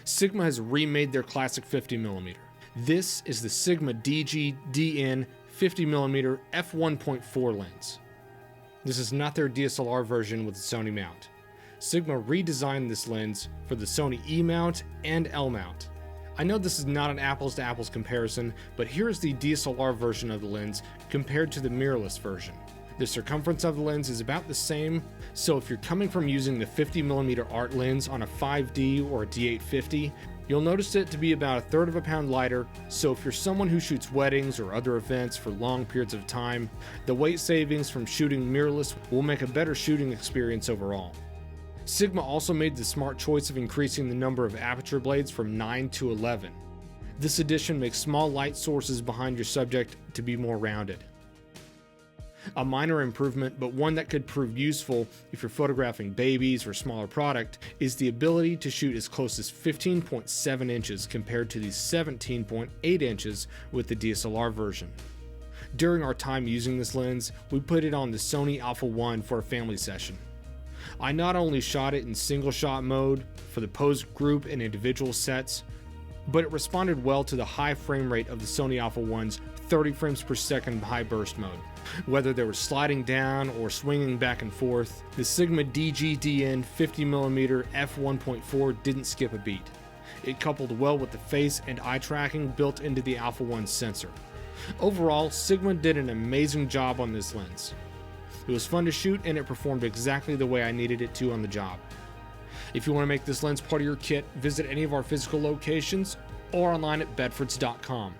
Sigma has remade their classic 50mm. This is the Sigma DG-DN 50mm f1.4 lens. This is not their DSLR version with the Sony mount. Sigma redesigned this lens for the Sony E mount and L mount. I know this is not an apples to apples comparison, but here is the DSLR version of the lens compared to the mirrorless version. The circumference of the lens is about the same, so if you're coming from using the 50mm ART lens on a 5D or a D850, you'll notice it to be about 1/3 of a pound lighter, so if you're someone who shoots weddings or other events for long periods of time, the weight savings from shooting mirrorless will make a better shooting experience overall. Sigma also made the smart choice of increasing the number of aperture blades from 9 to 11. This addition makes small light sources behind your subject to be more rounded. A minor improvement, but one that could prove useful if you're photographing babies or smaller product, is the ability to shoot as close as 15.7 inches compared to the 17.8 inches with the DSLR version. During our time using this lens, we put it on the Sony Alpha 1 for a family session. I not only shot it in single shot mode for the pose group and individual sets, but it responded well to the high frame rate of the Sony Alpha 1's 30 frames per second high burst mode. Whether they were sliding down or swinging back and forth, the Sigma DG-DN 50mm f1.4 didn't skip a beat. It coupled well with the face and eye tracking built into the Alpha 1 sensor. Overall, Sigma did an amazing job on this lens. It was fun to shoot and it performed exactly the way I needed it to on the job. If you want to make this lens part of your kit, visit any of our physical locations or online at bedfords.com.